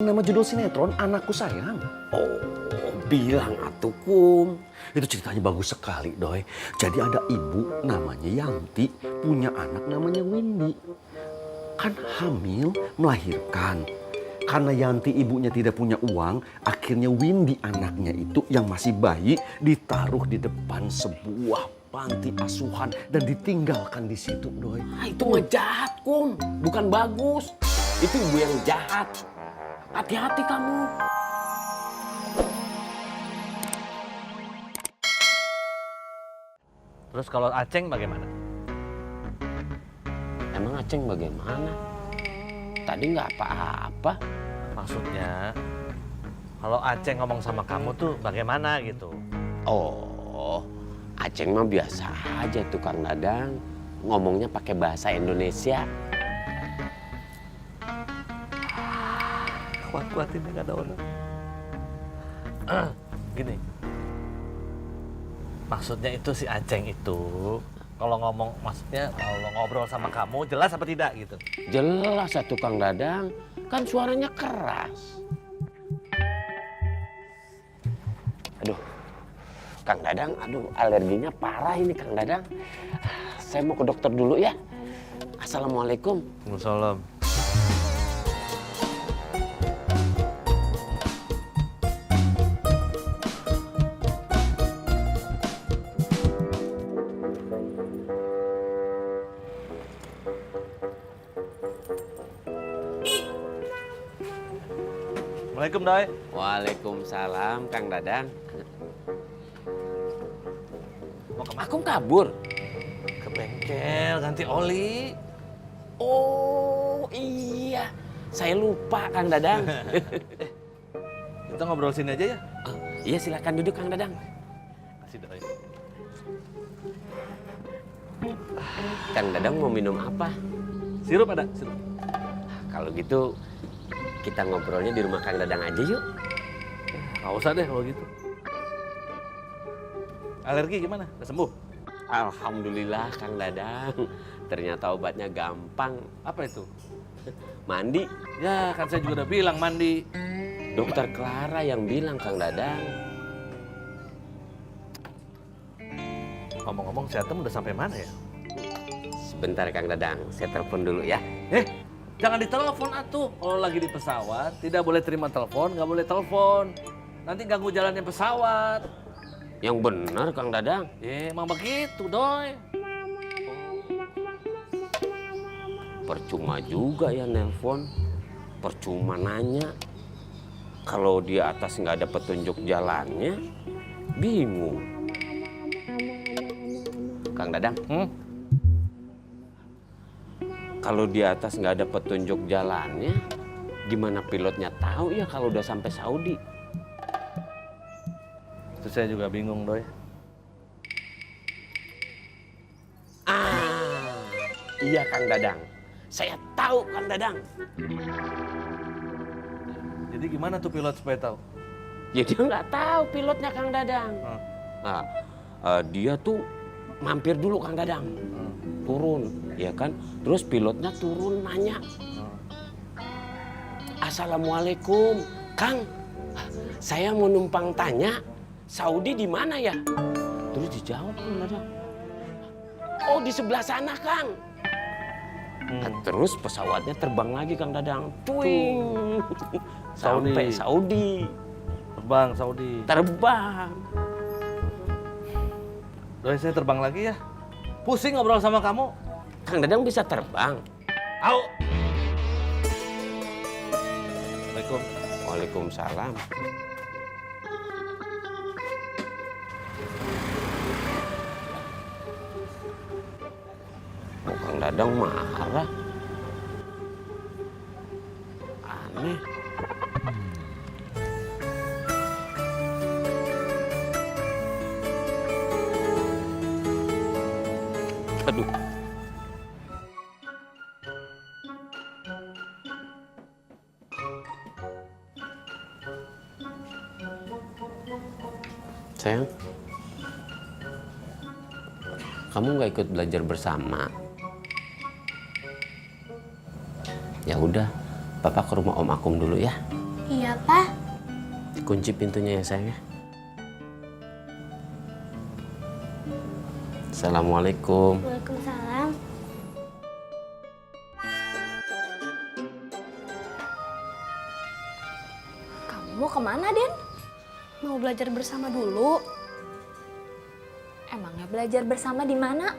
Nama judul sinetron Anakku Sayang. Oh, bilang atuh kum. Itu ceritanya bagus sekali, Doi. Jadi ada ibu namanya Yanti, punya anak namanya Windy. Kan hamil, melahirkan. Karena Yanti ibunya tidak punya uang, akhirnya Windy anaknya itu yang masih bayi ditaruh di depan sebuah panti asuhan dan ditinggalkan di situ, Doi. Ah, itu mah jahat kum, bukan bagus. Itu ibu yang jahat. Hati-hati kamu. Terus kalau Aceng bagaimana? Emang Aceng bagaimana? Tadi nggak apa-apa. Maksudnya, kalau Aceng ngomong sama kamu tuh bagaimana gitu? Oh, Aceng mah biasa aja tuh Kang Dadang. Ngomongnya pakai bahasa Indonesia. Kuat-kuatin nggak ada orang. Gini, maksudnya itu si Aceng itu kalau ngomong, maksudnya kalau ngobrol sama kamu jelas apa tidak gitu? Jelas satu Kang Dadang, kan suaranya keras. Aduh, Kang Dadang, alerginya parah ini Kang Dadang. Saya mau ke dokter dulu ya. Assalamualaikum. Waalaikumsalam. Assalamualaikum, Doi. Waalaikumsalam Kang Dadang. Mau kemana? Aku kabur. Ke bengkel, ganti oli. Oh iya, saya lupa Kang Dadang. Kita ngobrol sini aja ya. Oh, iya silakan duduk Kang Dadang. Kasih Doi. Kang Dadang mau minum apa? Sirup ada? Sirup. Kalau gitu kita ngobrolnya di rumah Kang Dadang aja yuk. Nggak usah deh kalau gitu. Alergi gimana? Udah sembuh? Alhamdulillah Kang Dadang. Ternyata obatnya gampang. Apa itu? Mandi. Ya kan saya juga udah bilang mandi. Dokter Clara yang bilang Kang Dadang. Ngomong-ngomong, si Atem udah sampai mana ya? Sebentar Kang Dadang, saya telepon dulu ya. Jangan ditelepon atuh. Kalau lagi di pesawat, tidak boleh terima telepon, nggak boleh telepon. Nanti ganggu jalannya pesawat. Yang benar Kang Dadang. Emang begitu, Doi. Percuma juga ya nelpon. Percuma nanya. Kalau di atas nggak ada petunjuk jalannya, bingung. Kang Dadang, kalau di atas nggak ada petunjuk jalannya, gimana pilotnya tahu ya kalau udah sampai Saudi? Itu saya juga bingung, Doi. Iya Kang Dadang. Saya tahu Kang Dadang. Jadi gimana tuh pilot supaya tahu? Ya dia nggak tahu pilotnya Kang Dadang. Nah, dia tuh mampir dulu Kang Dadang. Turun, ya kan? Terus pilotnya turun nanya. Assalamualaikum, Kang. Saya mau numpang tanya, Saudi di mana ya? Terus dijawab Kang Dadang. Oh, di sebelah sana, Kang. Nah, terus pesawatnya terbang lagi Kang Dadang. Tuing. Sampai Saudi. Terbang Saudi. Terbang. Doi, saya terbang lagi ya. Pusing ngobrol sama kamu. Kang Dadang bisa terbang. Au. Assalamualaikum. Waalaikumsalam. Oh, Kang Dadang marah. Aneh. Aduh. Sayang, kamu nggak ikut belajar bersama? Ya udah, Papa ke rumah Om Akum dulu ya. Kenapa? Kunci pintunya ya sayang. Assalamualaikum. Waalaikumsalam. Kamu mau kemana, Den? Mau belajar bersama dulu? Emangnya belajar bersama di mana?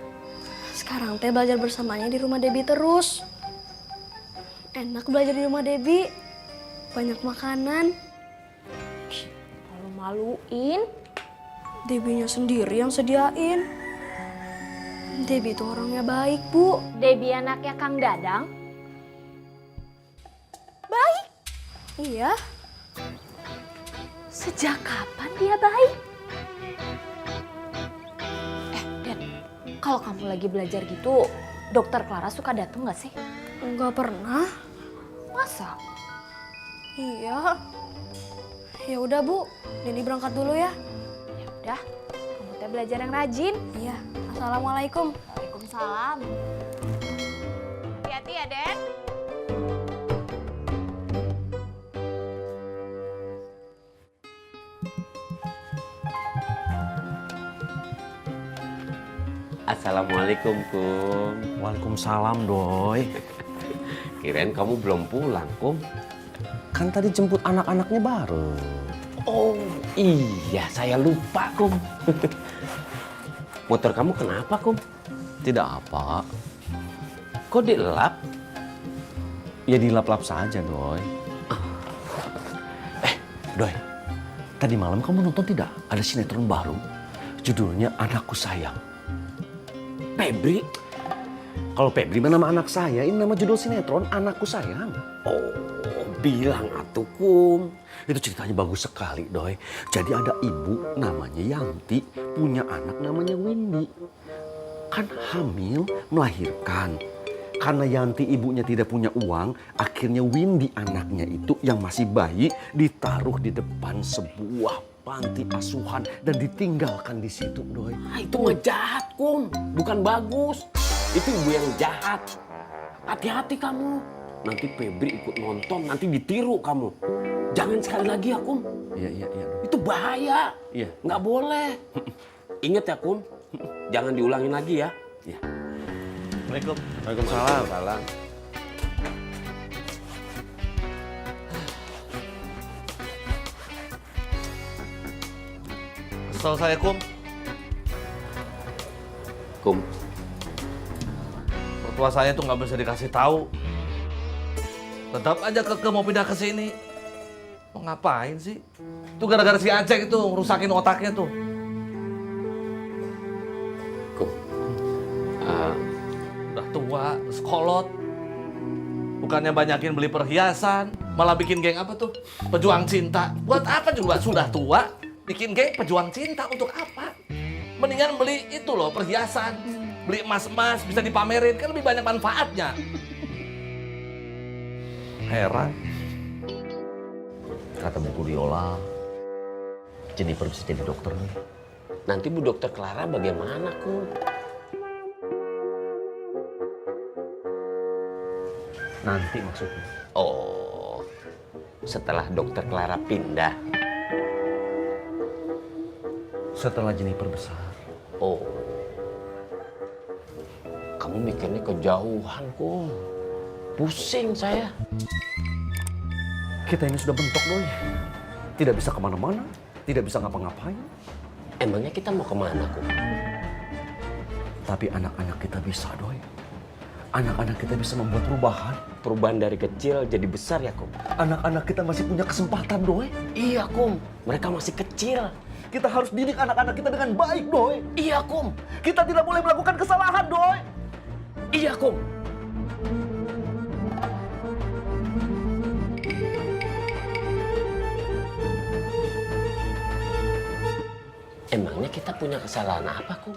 Sekarang teh belajar bersamanya di rumah Debbie terus. Enak belajar di rumah Debbie. Banyak makanan. Malu-maluin. Debbie-nya sendiri yang sediain. Debbie itu orangnya baik, Bu. Debbie anaknya Kang Dadang. Baik? Iya. Sejak kapan dia baik? Den, kalau kamu lagi belajar gitu, Dokter Clara suka datang nggak sih? Enggak pernah. Masa? Iya. Ya udah, Bu. Deni berangkat dulu ya. Ya udah, kamu teh belajar yang rajin. Iya. Assalamualaikum. Waalaikumsalam. Hati-hati ya, Den. Assalamualaikum, Kum. Waalaikumsalam, Doi. Kirain kamu belum pulang, Kum. Kan tadi jemput anak-anaknya bareng. Oh iya, saya lupa, Kum. Motor kamu kenapa, Kum? Tidak apa. Kok dilap? Ya dilap-lap saja, Doi. Doi, tadi malam kamu nonton tidak? Ada sinetron baru. Judulnya Anakku Sayang. Febri? Kalau Febri mah nama anak saya, ini nama judul sinetron Anakku Sayang. Oh, bilang atuh, Kum. Itu ceritanya bagus sekali, Doi. Jadi ada ibu namanya Yanti, punya anak namanya Windy. Kan hamil, melahirkan. Karena Yanti ibunya tidak punya uang, akhirnya Windy anaknya itu yang masih bayi ditaruh di depan sebuah panti asuhan dan ditinggalkan di situ, Doi. Ah, itu mah jahat, Kum. Bukan bagus. Itu ibu yang jahat. Hati-hati kamu. Nanti Febri ikut nonton, nanti ditiru kamu. Jangan sekali lagi ya, Kum. Iya, iya, iya. Doi. Itu bahaya. Iya. Nggak boleh. Ingat ya, Kum. Jangan diulangin lagi ya. Iya. Assalamualaikum. Waalaikumsalam. Salam. Kesel saya, Kum. Kum, Mertua saya tuh nggak bisa dikasih tahu. Tetap aja keke mau pindah ke sini. Mau ngapain sih? Itu gara-gara si Aceh itu ngerusakin otaknya tuh. Kum. Udah tua, sekolot. Bukannya banyakin beli perhiasan, malah bikin geng apa tuh? Pejuang cinta. Buat apa juga sudah tua? Bikin geng pejuang cinta untuk apa? Mendingan beli itu loh, perhiasan. Beli emas-emas, bisa dipamerin, kan lebih banyak manfaatnya. Heran. Kata Bu Guriola, Jennifer bisa jadi dokter nih. Nanti Bu Dokter Clara bagaimana, Kum? Nanti maksudnya. Oh, setelah Dokter Clara pindah. Setelah Jennifer besar. Oh, kamu mikirnya kejauhan, Kum. Pusing saya. Kita ini sudah bentok, Doi. Tidak bisa kemana-mana, tidak bisa ngapa-ngapain. Emangnya kita mau kemana, Kum? Tapi anak-anak kita bisa, Doi. Anak-anak kita bisa membuat perubahan. Perubahan dari kecil jadi besar ya, Kum? Anak-anak kita masih punya kesempatan, Doi. Iya, Kum. Mereka masih kecil. Kita harus didik anak-anak kita dengan baik, Doi. Iya, Kum. Kita tidak boleh melakukan kesalahan, Doi. Iya, Kum. Emangnya kita punya kesalahan apa, Kum?